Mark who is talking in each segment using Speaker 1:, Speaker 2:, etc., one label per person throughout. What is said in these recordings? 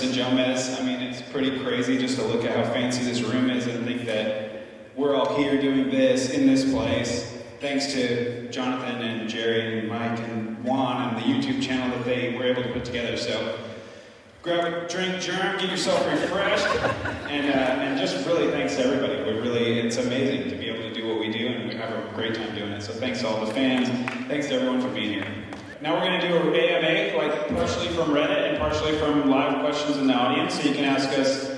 Speaker 1: to Jomez. I mean, it's pretty crazy just to look at how fancy this room is and think that we're all here doing this in this place. Thanks to Jonathan and Jerry and Mike and Juan and the YouTube channel that they were able to put together. So grab a drink, Jerm, get yourself refreshed, and just really thanks to everybody. It's amazing to be able to do what we do, and we have a great time doing it. So thanks to all the fans. Thanks to everyone for being here. Now we're going to do an AMA, like partially from Reddit and partially from live questions in the audience, so you can ask us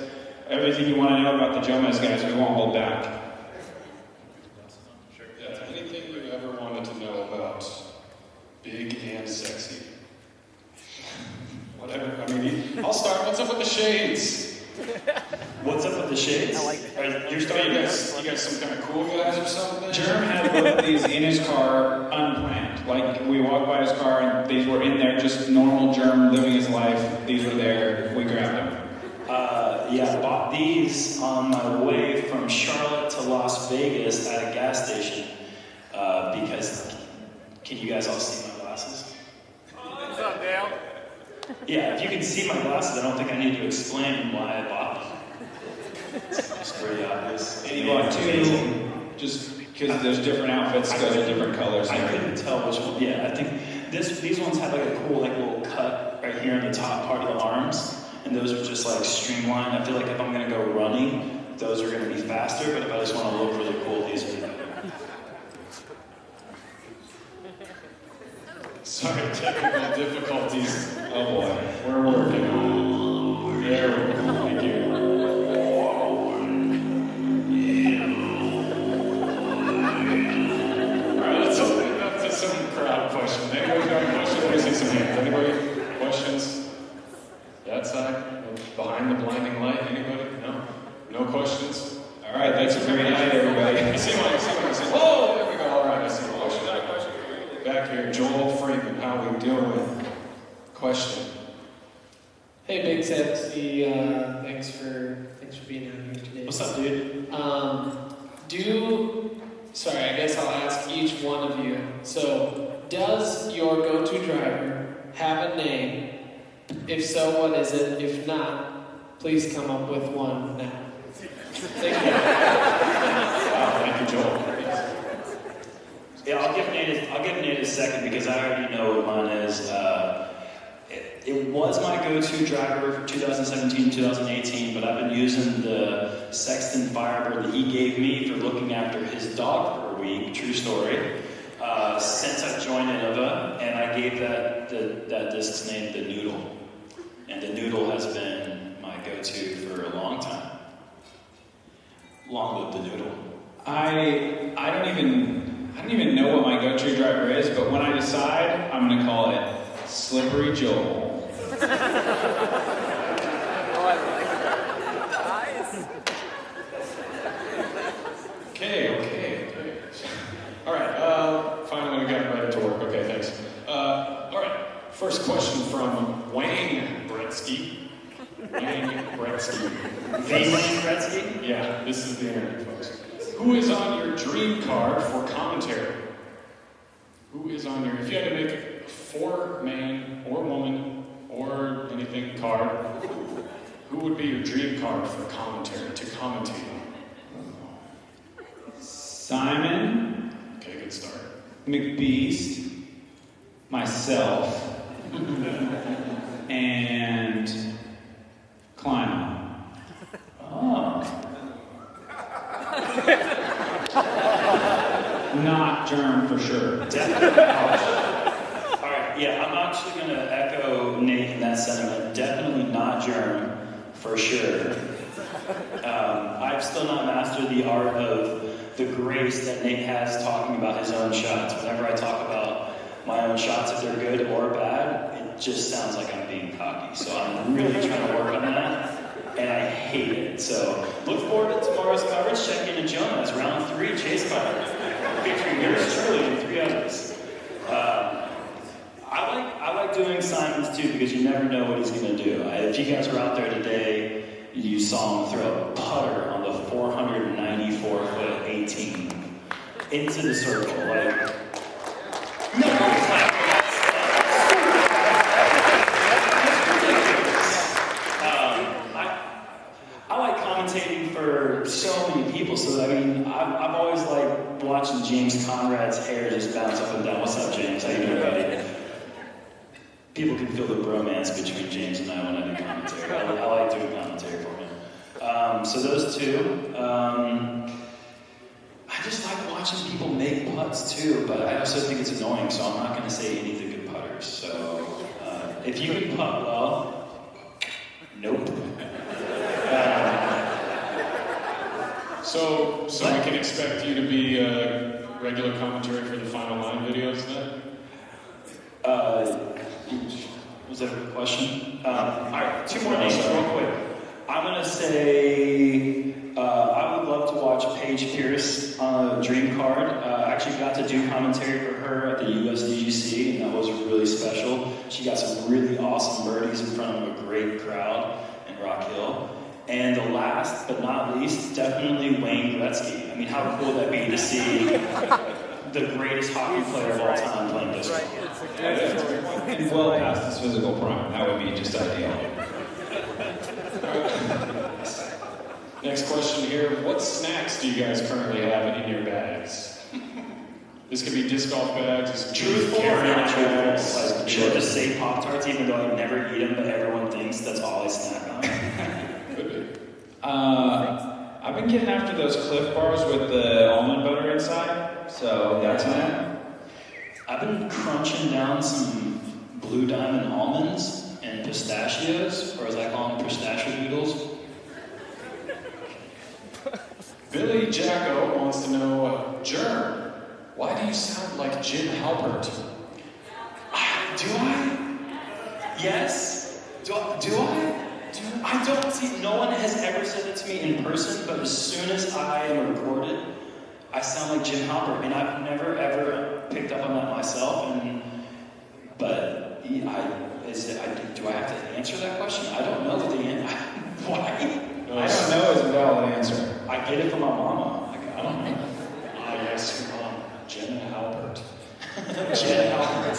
Speaker 1: everything you want to know about the Jomez guys. We won't hold back.
Speaker 2: Sure. Yeah, anything you ever wanted to know about Big and Sexy? Whatever. I mean, I'll start. What's up with the shades?
Speaker 3: What's up with the shades?
Speaker 2: I like that. You guys some kind of cool guys or something?
Speaker 1: Jerm had both of these in his car unplanned. Like, we walked by his car and these were in there, just normal Jerm living his life. These were there. We grabbed them.
Speaker 3: Yeah, I bought these on my way from Charlotte to Las Vegas at a gas station because, can you guys all see my glasses?
Speaker 4: What's up, Dale?
Speaker 3: Yeah, if you can see my glasses, I don't think I need to explain why I bought them. It's pretty obvious.
Speaker 1: And you bought two, just because there's different outfits, because they're different colors.
Speaker 3: I couldn't tell which one. Yeah, I think these ones have like a cool like little cut right here in the top part of the arms, and those are just like streamlined. I feel like if I'm gonna go running, those are gonna be faster, but if I just want to look really cool, these are better.
Speaker 2: Sorry, technical difficulties. Oh boy, we're working on it. There we go. Thank you. Alright, let's open it up to some crowd questions. Anybody got a question? Let me see some hands. Anybody? Questions? That side? Behind the blinding light? Anybody? No? No questions?
Speaker 1: Alright, thanks for coming tonight, everybody.
Speaker 2: I see one. Whoa! There we go. Alright, I see a question. Back here, Joel Freeman, how we doing? Question.
Speaker 4: Hey, BigSexy, thanks for being out here today.
Speaker 3: What's up, dude?
Speaker 4: Sorry, I guess I'll ask each one of you. So, does your go-to driver have a name? If so, what is it? If not, please come up with one now. Thank you.
Speaker 2: Wow, thank you, Joel.
Speaker 3: Yeah, I'll give Nate a second because I already know what mine is. It was my go-to driver for 2017, 2018, but I've been using the Sexton Firebird that he gave me for looking after his dog for a week, true story, since I joined Innova, and I gave that disc's name the Noodle. And the Noodle has been my go-to for a long time. Long live the Noodle.
Speaker 1: I don't even know what my go-to driver is, but when I decide, I'm going to call it Slippery Joel.
Speaker 4: Oh, I like that. Nice.
Speaker 2: Okay. All right, finally we got it ready to work. Okay, thanks. All right, first question from Wayne Gretzky. Wayne Gretzky.
Speaker 3: Wayne Gretzky?
Speaker 2: Yeah, this is the internet, folks. Who is on your dream card for commentary? Who is on your, if you had to make a 4-man or woman or anything card, who would be your dream card for commentary, to commentate on?
Speaker 1: Simon.
Speaker 2: Okay, good start.
Speaker 1: McBeast. Myself. And Klein.
Speaker 3: Oh.
Speaker 1: Not Jerm for sure.
Speaker 3: Definitely. Alright, yeah, I'm actually going to echo Nate in that sentiment. Definitely not Jerm, for sure. I've still not mastered the art of the grace that Nate has talking about his own shots. Whenever I talk about my own shots, if they're good or bad, it just sounds like I'm being cocky. So I'm really trying to work on that. And I hate it. So look forward to tomorrow's coverage. Check in to Jomez, round 3, chase coverage. Featuring yours truly and 3 others. I like doing Simon's too because you never know what he's going to do. If you guys were out there today, you saw him throw a putter on the 494-foot 18 into the circle. Like, no clap for that stuff. commentating for so many people, so I mean, I'm always like watching James Conrad's hair just bounce up and down. What's up, James? How you doing, buddy? People can feel the bromance between James and I when I do commentary. I like doing commentary for him. So those two. I just like watching people make putts too, but I also think it's annoying, so I'm not going to say any of the good putters. So if you can putt well, nope.
Speaker 2: So we can expect you to be regular commentary for the Final Line videos then?
Speaker 3: Was that a question? All right, two more names real quick. I'm going to say I would love to watch Paige Pierce on a Dream Card. I actually got to do commentary for her at the USDGC, and that was really special. She got some really awesome birdies in front of a great crowd in Rock Hill. And the last but not least, definitely Wayne Gretzky. I mean, how cool would that be to see the greatest hockey player of all time playing disc golf?
Speaker 1: He's well past his physical prime. That would be just ideal.
Speaker 2: Next question here. What snacks do you guys currently have in your bags? This could be disc golf bags. This could be
Speaker 3: Truthful or
Speaker 2: carry-on
Speaker 3: not
Speaker 2: bags.
Speaker 3: truthful? Like, should I just say Pop-Tarts even though I never eat them, but everyone thinks that's all I snack on?
Speaker 2: Could be.
Speaker 1: I've been getting after those Cliff Bars with the almond butter inside, so that's it.
Speaker 3: I've been crunching down some Blue Diamond almonds and pistachios, or as I call them, pistachio noodles.
Speaker 2: Billy Jacko wants to know, Jerm, why do you sound like Jim Halpert?
Speaker 3: Do I? Yes? Do I? I don't see, no one has ever said it to me in person, but as soon as I am recorded, I sound like Jim Halpert, and I've never ever picked up on that myself, but do I have to answer that question? I don't know the answer. Why?
Speaker 1: I don't know is a valid answer.
Speaker 3: I get it from my mama. I don't know.
Speaker 2: Ah, yes, your mom, Jen Halpert.
Speaker 3: Jen Halpert.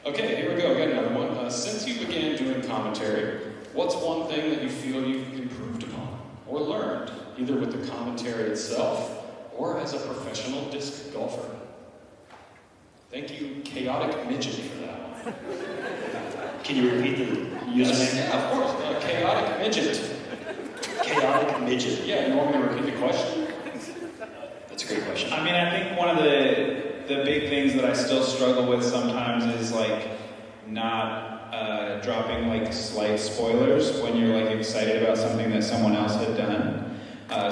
Speaker 2: Okay, here we go. We got another one. Since you began doing commentary, what's one thing that you feel you've improved upon or learned, either with the commentary itself or as a professional disc golfer? Thank you, Chaotic Midget, for that one.
Speaker 3: Can you repeat the username?
Speaker 2: Yeah, of course. Chaotic Midget.
Speaker 3: Chaotic Midget.
Speaker 2: Yeah, you want me to repeat the question?
Speaker 3: That's a great question.
Speaker 1: I mean, I think one of the big things that I still struggle with sometimes is like not dropping like slight spoilers when you're like excited about something that someone else had done.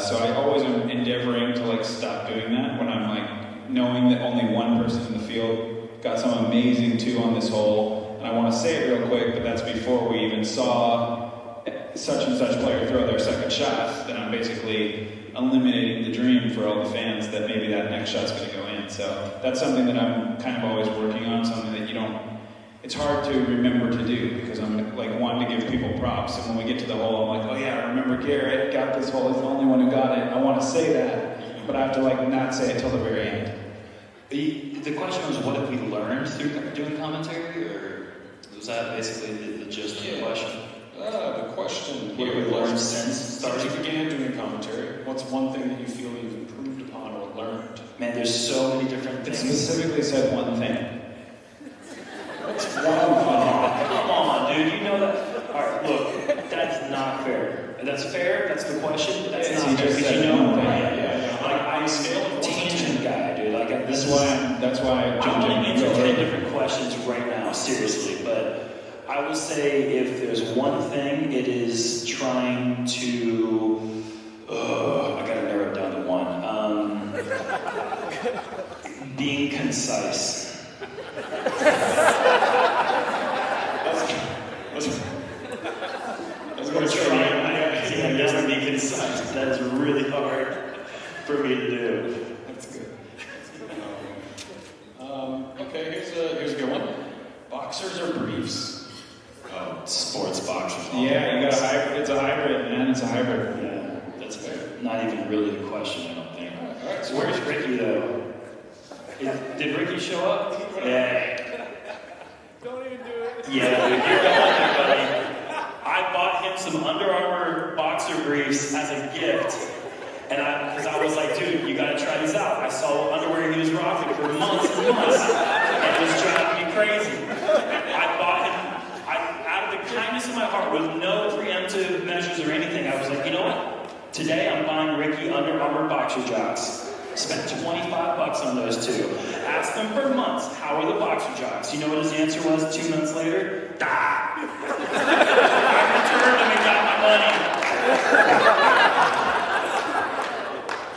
Speaker 1: So I always am endeavoring to like stop doing that when I'm like knowing that only one person in the field got some amazing two on this hole, and I want to say it real quick, but that's before we even saw such and such player throw their second shot. Then I'm basically eliminating the dream for all the fans that maybe that next shot's going to go in. So that's something that I'm kind of always working on, something that it's hard to remember to do because I'm like wanting to give people props, and when we get to the hole, I'm like, oh yeah, I remember Garrett got this hole, he's the only one who got it. I want to say that, but I have to like not say it till the very end.
Speaker 3: The question was, what have we learned through doing commentary, or was that basically the gist of the question?
Speaker 2: The question
Speaker 3: What have we learned since
Speaker 2: you began doing commentary? What's one thing that you feel you've improved upon or learned?
Speaker 3: Man, there's so many different
Speaker 1: It
Speaker 3: things.
Speaker 1: specifically said one thing.
Speaker 2: What's one
Speaker 3: Come on, dude, you know that. Alright, look, that's not fair. That's fair, that's the question, but that's
Speaker 1: Yes,
Speaker 3: not
Speaker 1: he
Speaker 3: fair,
Speaker 1: just
Speaker 3: because
Speaker 1: said
Speaker 3: you know
Speaker 1: one
Speaker 3: who I
Speaker 1: thing.
Speaker 3: am. Like, I'm a tangent guy, dude. Like,
Speaker 1: That's why I
Speaker 3: I'm
Speaker 1: jumped
Speaker 3: going to
Speaker 1: in.
Speaker 3: answer 10 different questions right now, seriously, but I will say if there's one thing, it is trying to... I gotta narrow it down to one. Being concise.
Speaker 2: I was going to try.
Speaker 3: I never be concise. That is really hard for me to do.
Speaker 2: That's good. Okay, here's a good one. Boxers or briefs?
Speaker 3: Oh, sports boxers.
Speaker 1: Yeah, you got a hybrid. It's a hybrid, man. It's a hybrid.
Speaker 3: Yeah, that's not even really a question, I don't think.
Speaker 2: All right, so
Speaker 3: Where's Ricky, though? Did Ricky show up? Yeah.
Speaker 5: Don't even do it.
Speaker 3: Yeah, dude, you're going there, buddy. I bought him him some Under Armour boxer briefs as a gift. And because I was like, dude, you gotta try these out. I saw what underwear he was rocking for months and months. And it was driving me crazy. I bought him, out of the kindness of my heart, with no preemptive measures or anything, I was like, you know what? Today I'm buying Ricky Under Armour boxer jocks. Spent $25 on those two. Asked them for months, how are the boxer jocks? You know what his answer was 2 months later? I returned them and got my money.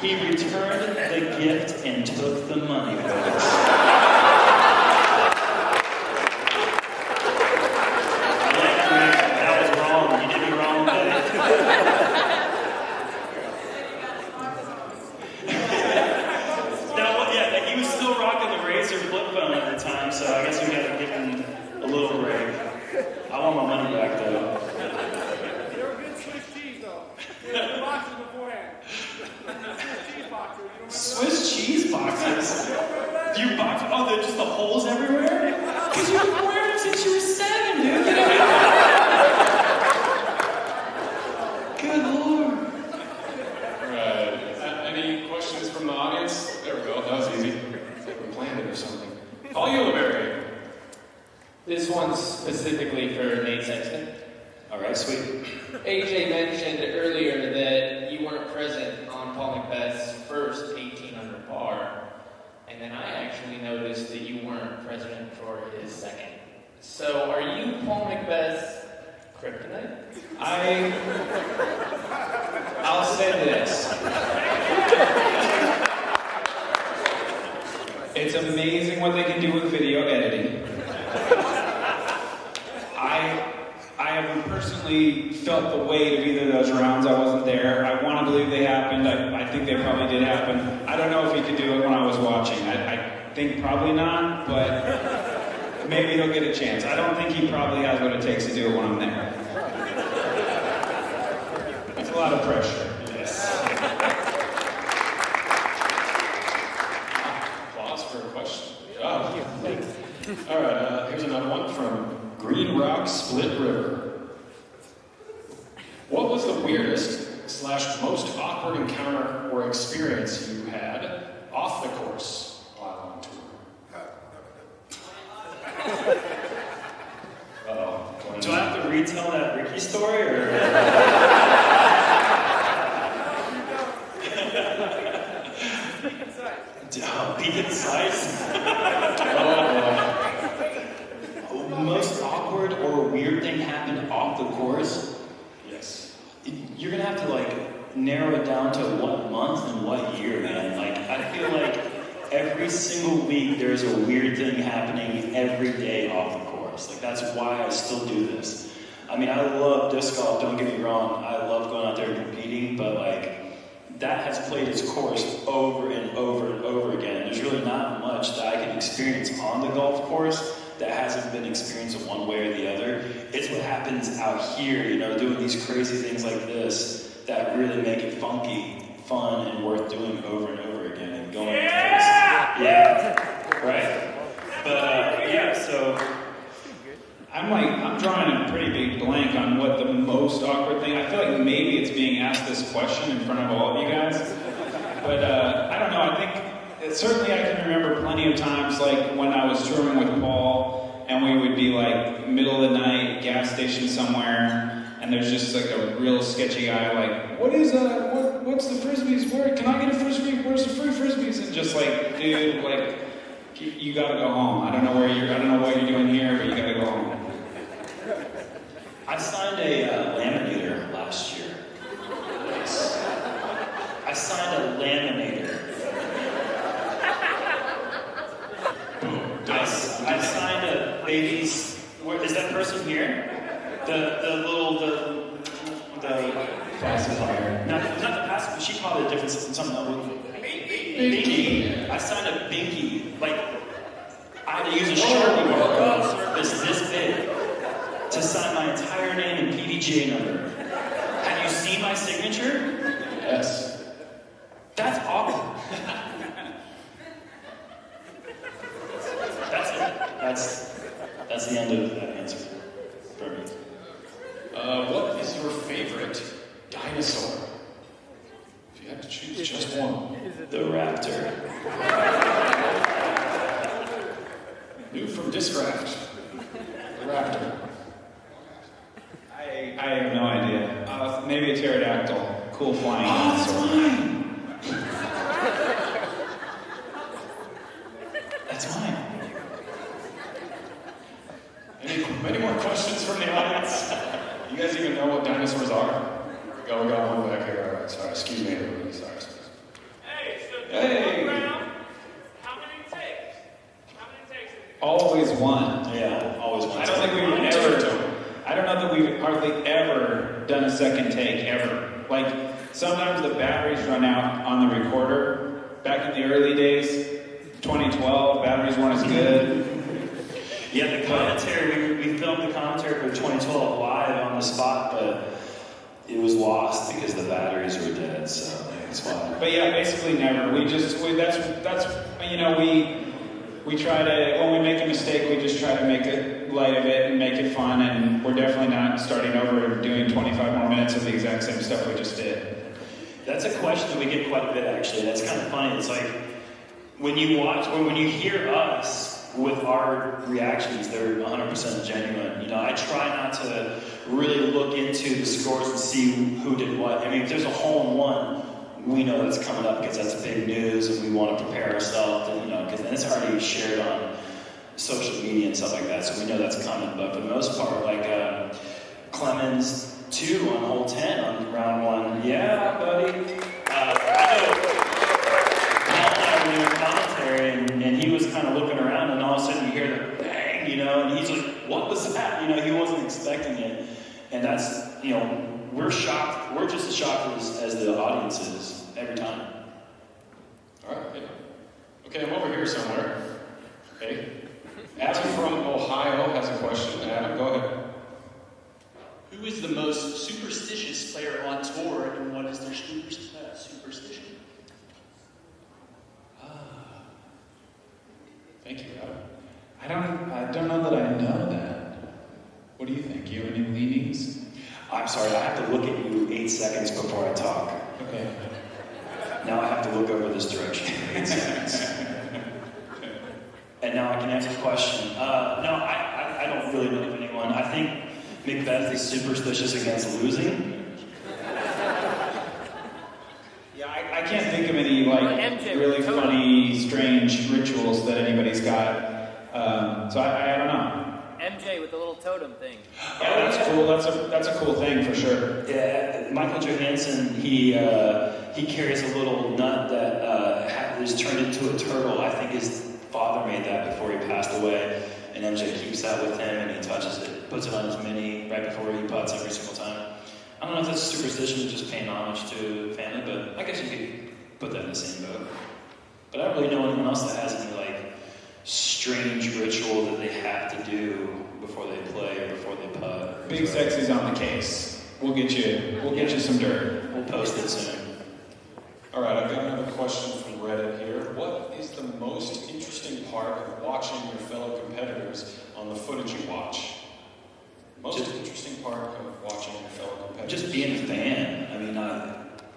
Speaker 3: He returned the gift and took the money, folks. That was wrong. You did me wrong today. He was still rocking the Razor flip phone at the time, so I guess we gotta give him a little break. I want my money back, though.
Speaker 5: They were good Swiss cheese, though. They were boxes beforehand. Swiss cheese boxes.
Speaker 3: Swiss cheese boxes? You box? Oh, they're just the holes everywhere? Because you've been wearing them since you were 7, dude. Good lord.
Speaker 2: Alright. Any questions from the audience? There we go. That was easy. It's like we planned it or something. Follow-Flight.
Speaker 4: This one's specifically for Nate Sexton.
Speaker 3: Alright, sweet.
Speaker 4: AJ mentioned earlier that you weren't present on Paul Macbeth's first 1800 bar, and then I actually noticed that you weren't present for his second. So, are you Paul Macbeth's kryptonite?
Speaker 1: I'll say this. It's amazing what they can do with video editing. I haven't personally felt the weight of either of those rounds. I wasn't there. I want to believe they happened. I think they probably did happen. I don't know if he could do it when I was watching. I think probably not, but maybe he'll get a chance. I don't think he probably has what it takes to do it when I'm there. It's a lot of pressure.
Speaker 2: Yes. Applause for a question. Good job. Alright, here's another one from Green Rock Split River. What was the weirdest / most awkward encounter or experience you had off the course while on tour? Uh-oh.
Speaker 3: Do I have to retell that Ricky story, or? Be concise. Most awkward or weird thing happened off the course?
Speaker 2: Yes.
Speaker 3: You're gonna have to narrow it down to what month and what year, man. I feel like every single week there's a weird thing happening every day off the course. That's why I still do this. I mean, I love disc golf, don't get me wrong. I love going out there and competing, but that has played its course over and over and over again. There's really not much that I can experience on the golf course that hasn't been experienced one way or the other. It's what happens out here, doing these crazy things like this that really make it funky, fun, and worth doing over and over again and going to place. Yeah, right? But so
Speaker 1: I'm drawing a pretty big blank on what the most awkward thing. I feel like maybe it's being asked this question in front of all of you guys, but I don't know. I think certainly I can remember plenty of times when I was touring with Paul, and we would be middle of the night, gas station somewhere, and there's just a real sketchy guy what's the frisbees? Can I get a frisbee? Where's the free frisbees? And just dude, you gotta go home. I don't know what you're doing here, but you gotta go home.
Speaker 3: I signed a laminator last year. Yes. I signed a laminator. I signed a baby's. Is that person here? The
Speaker 1: Pacifier.
Speaker 3: Not the pacifier. She called it a different system. Something. Binky. I signed a binky. I had to use a Sharpie marker on the surface this big to sign my entire name and PDGA number. Have you seen my signature?
Speaker 2: Yes.
Speaker 3: That's awkward. That's it. That's the end of that answer for me.
Speaker 2: What is your dinosaur? If you had to choose just one.
Speaker 3: The raptor.
Speaker 2: New from Discraft. The raptor.
Speaker 1: I have no idea. Maybe a pterodactyl. Cool flying dinosaur.
Speaker 3: That's mine.
Speaker 2: Any more questions from the audience? You guys even know what dinosaurs are? We got one back here. All right, sorry. Excuse me, everybody. Sorry.
Speaker 5: Hey, so
Speaker 1: Hey.
Speaker 5: round, how many takes? How many takes?
Speaker 1: Always one.
Speaker 3: Yeah, always one.
Speaker 1: I don't think we've ever. I don't know that we've hardly ever done a second take ever. Like sometimes the batteries run out on the recorder. Back in the early days, 2012, batteries weren't as good.
Speaker 3: Yeah, the commentary, we filmed the commentary for 2012 live on the spot, but it was lost because the batteries were dead, so that's why.
Speaker 1: But yeah, basically never. We try to, when we make a mistake, we just try to make it light of it and make it fun, and we're definitely not starting over and doing 25 more minutes of the exact same stuff we just did.
Speaker 3: That's a question that we get quite a bit, actually. That's kind of funny. It's like, when you watch, or when you hear us with our reactions, they're 100% genuine. You know, I try not to really look into the scores and see who did what. I mean, if there's a hole in one, we know that's coming up because that's big news, and we want to prepare ourselves, and and it's already shared on social media and stuff like that, so we know that's coming. But for the most part, like Clemens 2 on hole 10 on round 1, yeah, buddy. I know Paul and I were doing commentary, and he was kind of looking around, and all of a sudden you hear the bang, and he's like, "What was that?" He wasn't expecting it, and that's we're shocked. We're just as shocked as the audience is every time.
Speaker 2: All right. Yeah. Okay, I'm over here somewhere. Okay. Adam from Ohio has a question. Adam, go ahead.
Speaker 6: Who is the most superstitious player on tour, and what is their superstition?
Speaker 2: Thank you, Adam.
Speaker 1: I don't know that I know that. What do you think? You have any leanings?
Speaker 3: I'm sorry, I have to look at you 8 seconds before I talk.
Speaker 1: Okay.
Speaker 3: Now I have to look over this direction for 8 seconds. And now I can answer the question. No, I don't really know of anyone. I think Macbeth is superstitious against losing.
Speaker 1: Yeah, I can't think of any really funny, strange rituals that anybody's got. So I don't know.
Speaker 7: MJ with the little totem thing.
Speaker 1: Yeah, that's cool. That's a cool thing for sure.
Speaker 3: Yeah, Michael Johansson, he carries a little nut that is turned into a turtle. I think his father made that before he passed away, and MJ keeps that with him, and he touches it, puts it on his mini right before he putts every single time. I don't know if that's superstition or just paying homage to family, but I guess you could put that in the same boat. But I don't really know anyone else that has any strange ritual that they have to do before they play or before they putt.
Speaker 1: BigSexy's on the case. We'll get you some dirt.
Speaker 3: We'll post it soon.
Speaker 2: All right, I've got another question from Reddit here. What is the most interesting part of watching your fellow competitors on the footage you watch? Most interesting part of watching your fellow competitors?
Speaker 3: Just being a fan. I mean,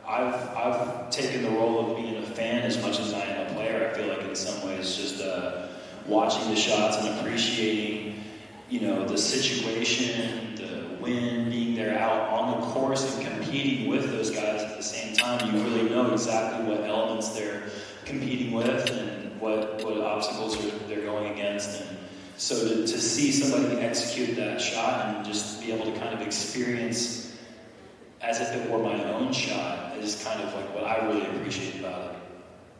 Speaker 3: I've taken the role of being a fan as much as I am a player. I feel like in some ways just watching the shots and appreciating, the situation, the wind, being there out on the course and competing with those guys at the same time. You really know exactly what elements they're competing with and what obstacles they're going against. And so to see somebody execute that shot and just be able to kind of experience as if it were my own shot is kind of what I really appreciate about it.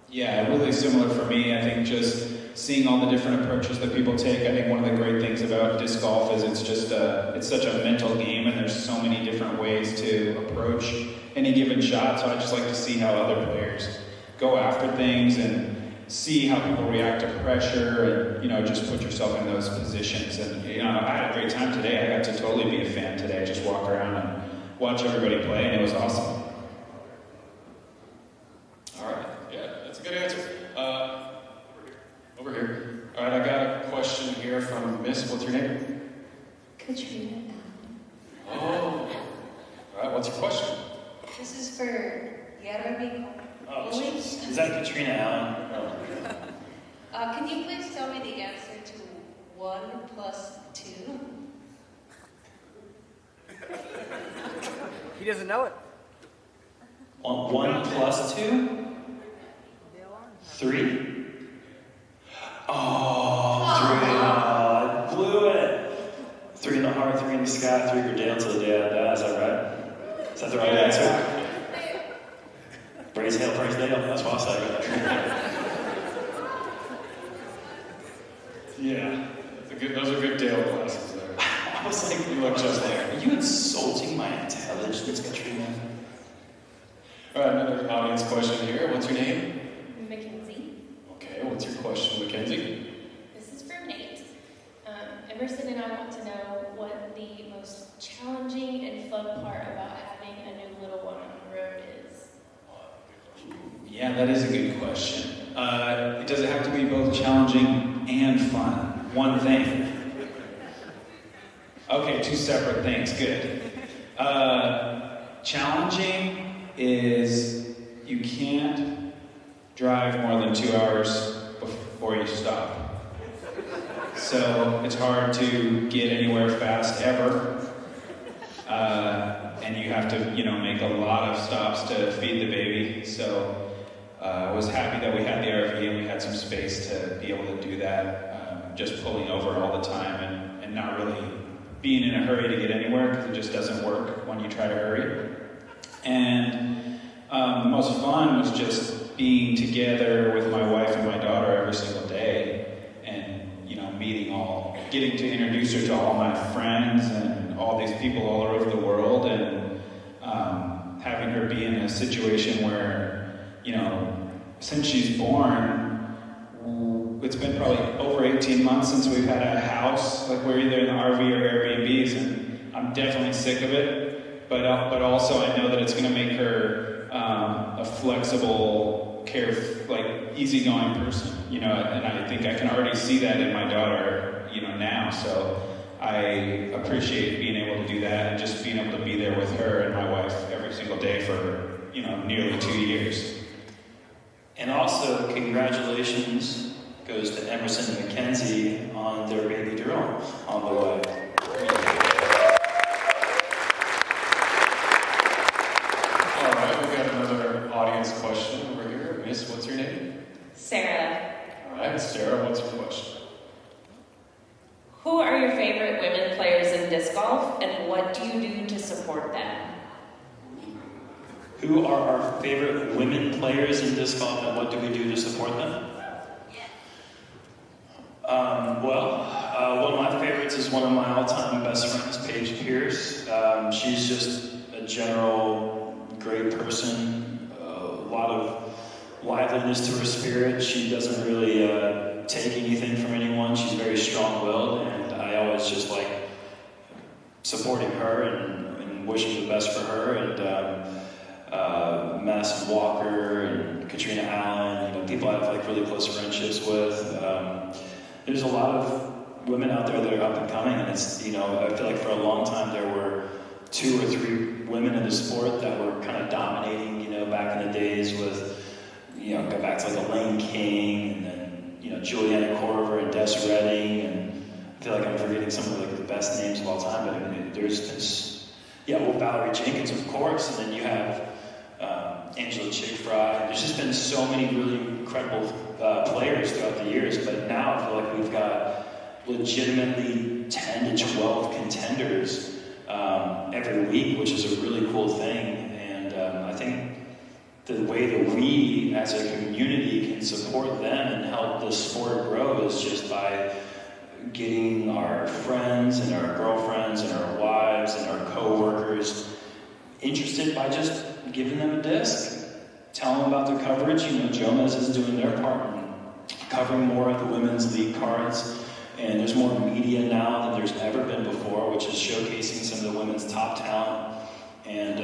Speaker 1: Yeah, really similar for me. I think just seeing all the different approaches that people take. I think one of the great things about disc golf is it's such a mental game, and there's so many different ways to approach any given shot. So I just like to see how other players go after things and see how people react to pressure, and just put yourself in those positions. And I had a great time today. I got to totally be a fan today. Just walk around and watch everybody play, and it was awesome.
Speaker 2: All right, yeah, that's a good answer. Over here. All right, I got a question here from Miss. What's your name?
Speaker 8: Katrina.
Speaker 2: Oh. All right, what's your question?
Speaker 8: This is for Jerm.
Speaker 3: Oh, jeez. Is that Katrina Allen? Oh.
Speaker 8: Can you please tell me the answer to 1 plus 2?
Speaker 7: He doesn't know it.
Speaker 3: 1 plus 2? 3? Oh, 3. Oh, I blew it. 3 in the heart, 3 in the sky, 3 for Dale till the day I die. Is that right? Is that the right answer? Praise Hail, praise Dale. That's what I say.
Speaker 2: Yeah, those are good Dale glasses there.
Speaker 3: I was like,
Speaker 2: you look just there.
Speaker 3: Are you insulting my intelligence, Katrina?
Speaker 2: All right, another audience question here. What's your name?
Speaker 9: Mackenzie.
Speaker 2: Okay, what's your question, Mackenzie?
Speaker 9: This is for Nate. Emerson and I want to know what the most challenging and fun part about having a new little one on the road is.
Speaker 1: Yeah, that is a good question. Does it have to be both challenging and fun? One thing? Okay, 2 separate things. Good. Challenging is you can't drive more than 2 hours before you stop. So it's hard to get anywhere fast ever. And you have to, make a lot of stops to feed the baby. So I was happy that we had the RV and we had some space to be able to do that. Just pulling over all the time and not really being in a hurry to get anywhere because it just doesn't work when you try to hurry. And the most fun was just being together with my wife and my daughter every single day and, getting to introduce her to all my friends and all these people all over the world and having her be in a situation where, since she's born, it's been probably over 18 months since we've had a house. Like we're either in the RV or Airbnbs, and I'm definitely sick of it. But also I know that it's going to make her a flexible, easygoing person. And I think I can already see that in my daughter, now. So I appreciate being able to do that and just being able to be there with her and my wife every single day for nearly 2 years.
Speaker 3: And also, congratulations goes to Emerson and Mackenzie on their baby girl on the way.
Speaker 2: All right, we've got another audience question over here. Miss, what's your name?
Speaker 9: Sarah.
Speaker 2: All right, Sarah, what's your question?
Speaker 9: Who are your favorite women players in disc golf, and what do you do to support them?
Speaker 3: Who are our favorite women players in disc golf, and what do we do to support them? One of my favorites is one of my all-time best friends, Paige Pierce. She's just a general great person, a lot of liveliness to her spirit. She doesn't really take anything from anyone. She's very strong-willed, and I always just like supporting her and wishing the best for her. And Madison Walker and Katrina Allen, people I have really close friendships with. There's a lot of women out there that are up and coming, and it's I feel like for a long time there were 2 or 3 women in the sport that were kind of dominating. Back in the days with go back to Elaine King and then Juliana Korver and Des Redding, and I feel like I'm forgetting some of the best names of all time. But there's this Valerie Jenkins, of course, and then you have Angela Chick-Fry. There's just been so many really incredible players throughout the years, but now I feel like we've got legitimately 10 to 12 contenders every week, which is a really cool thing. And I think the way that we as a community can support them and help the sport grow is just by getting our friends and our girlfriends and our wives and our co-workers interested by just giving them a disc. Tell them about their coverage. Jomez is doing their part in covering more of the women's league cards. And there's more media now than there's ever been before, which is showcasing some of the women's top talent. And,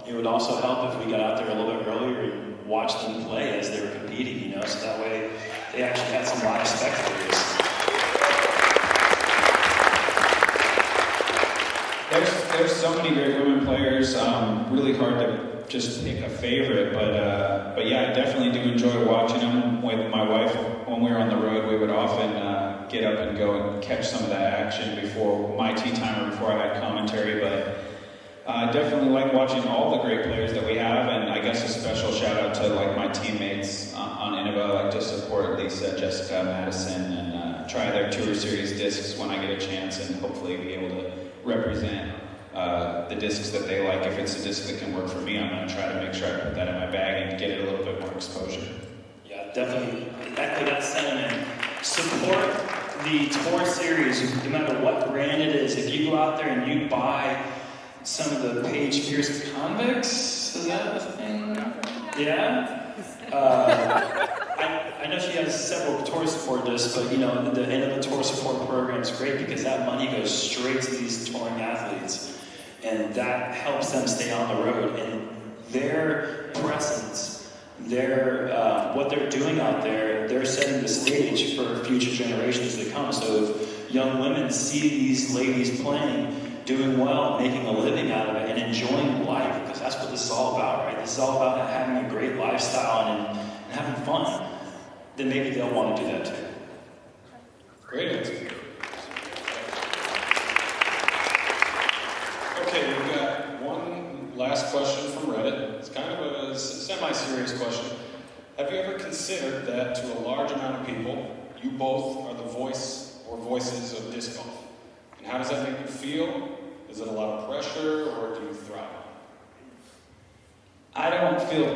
Speaker 3: it would also help if we got out there a little bit earlier and watched them play as they were competing, so that way they actually had some live spectators.
Speaker 1: There's so many great women players. Really hard to just pick a favorite, but yeah, I definitely do enjoy watching them. With my wife, when we were on the road, we would often get up and go and catch some of that action before my tea time or before I had commentary. But I definitely like watching all the great players that we have, and I guess a special shout out to like my teammates on Innova. I like to support Lisa, Jessica, Madison, and try their Tour Series discs when I get a chance, and hopefully be able to represent the discs that they like. If it's a disc that can work for me, I'm going to try to make sure I put that in my bag and get it a little bit more exposure.
Speaker 3: Yeah, definitely echo that sentiment. Support the Tour Series, no matter what brand it is. If you go out there and you buy some of the Paige Pierce Convex, is that a thing? Yeah? I know she has several tour support discs, but you know, the end of the tour support program is great because that money goes straight to these touring athletes, and that helps them stay on the road. And their presence, what they're doing out there, they're setting the stage for future generations to come. So if young women see these ladies playing, doing well, making a living out of it, and enjoying life, because that's what this is all about, right? This is all about having a great lifestyle and having fun. Then maybe they'll want to do that too.
Speaker 2: Great answer. Okay, we've got one last question from Reddit. It's kind of a semi-serious question. Have you ever considered that to a large amount of people, you both are the voice or voices of disc golf? And how does that make you feel? Is it a lot of pressure, or do you thrive?
Speaker 1: I don't feel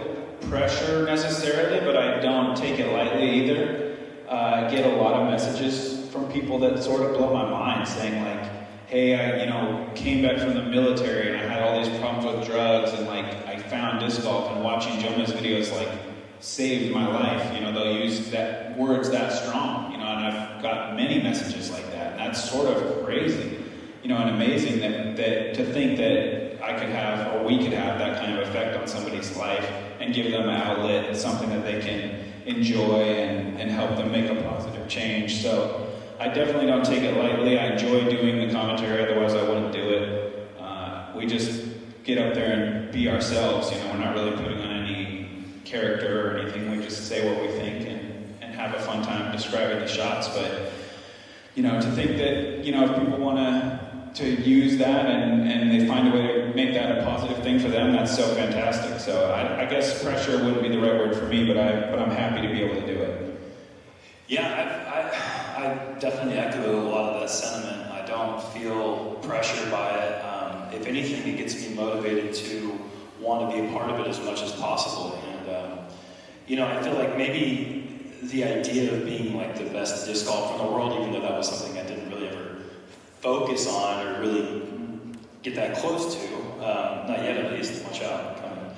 Speaker 1: pressure necessarily, but I don't take it lightly either. I get a lot of messages from people that sort of blow my mind, saying like, hey, I came back from the military and I had all these problems with drugs, and like I found disc golf, and watching Jomez videos like saved my life. They'll use words that strong, and I've got many messages like that, and that's sort of crazy, and amazing that to think that I could have, or we could have, that kind of effect on somebody's life and give them an outlet, something that they can enjoy and help them make a positive change. So I definitely don't take it lightly. I enjoy doing the commentary, otherwise I wouldn't do it. We just get up there and be ourselves, we're not really putting on any character or anything. We just say what we think and have a fun time describing the shots. But, to think that, if people want to use that and they find a way to make that a positive thing for them, that's so fantastic. So I guess pressure wouldn't be the right word for me, but I'm happy to be able to do it.
Speaker 3: Yeah, I definitely echo a lot of that sentiment. I don't feel pressured by it. If anything, it gets me motivated to want to be a part of it as much as possible. And, I feel like maybe the idea of being like the best disc golfer in the world, even though that was something I didn't really ever focus on or really get that close to, not yet at least, watch out, coming.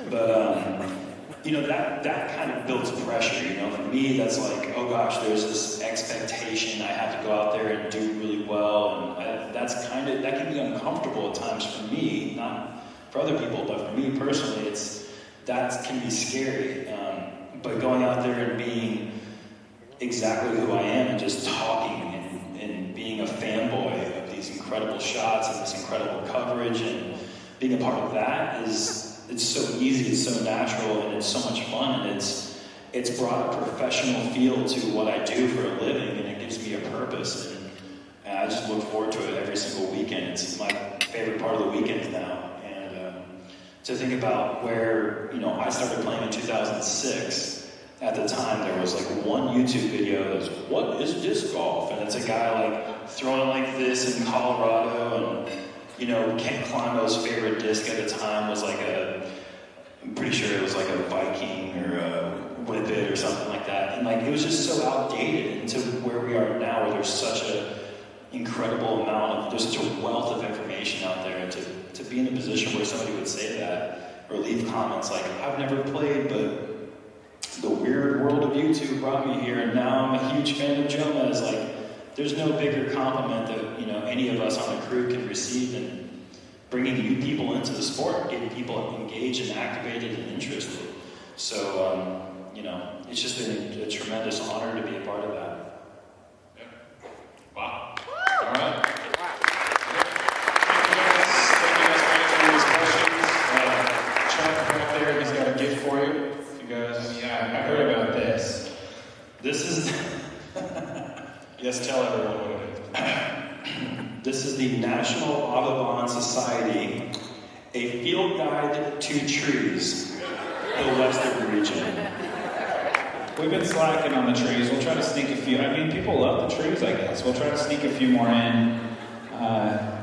Speaker 3: But, that kind of builds pressure, For me, that's like, oh gosh, there's this expectation. I have to go out there and do really well. And that can be uncomfortable at times for me, not for other people, but for me personally, that can be scary. But going out there and being exactly who I am and just talking and being a fanboy of these incredible shots and this incredible coverage and being a part of that it's so easy, it's so natural, and it's so much fun, and it's brought a professional feel to what I do for a living, and it gives me a purpose, and I just look forward to it every single weekend. It's my favorite part of the weekends now, and to think about where, I started playing in 2006. At the time, there was like one YouTube video that was, what is disc golf? And it's a guy like throwing it like this in Colorado, and Kent Climo's favorite disc at the time was like I'm pretty sure it was like a Viking or a Whippet or something like that. And like, it was just so outdated into where we are now, where there's such a incredible amount there's such a wealth of information out there, and to be in a position where somebody would say that, or leave comments like, I've never played, but the weird world of YouTube brought me here, and now I'm a huge fan of Jomez. Like, there's no bigger compliment that any of us on the crew can receive than bringing new people into the sport, getting people engaged and activated and interested. So, it's just been a tremendous honor to be a part of that.
Speaker 2: Yeah. Wow. All right. Yes, tell everyone what it is.
Speaker 3: This is the National Audubon Society, a field guide to trees, the western region.
Speaker 1: We've been slacking on the trees. We'll try to sneak a few. I mean, people love the trees, I guess. We'll try to sneak a few more in.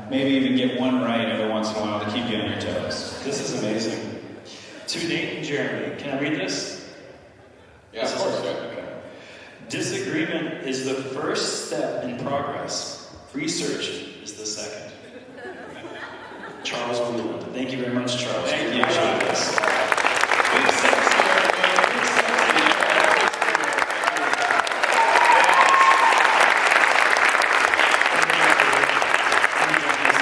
Speaker 1: Maybe even get one right every once in a while to keep you on your toes.
Speaker 3: This is amazing. To Nate and Jeremy, can I read this?
Speaker 2: Yeah, of course. Yeah. Okay.
Speaker 3: Disagreement is the first step in progress. Research is the second. Charles Wheeland. Thank you very much, Charles.
Speaker 1: Thank you.
Speaker 3: Appreciate this.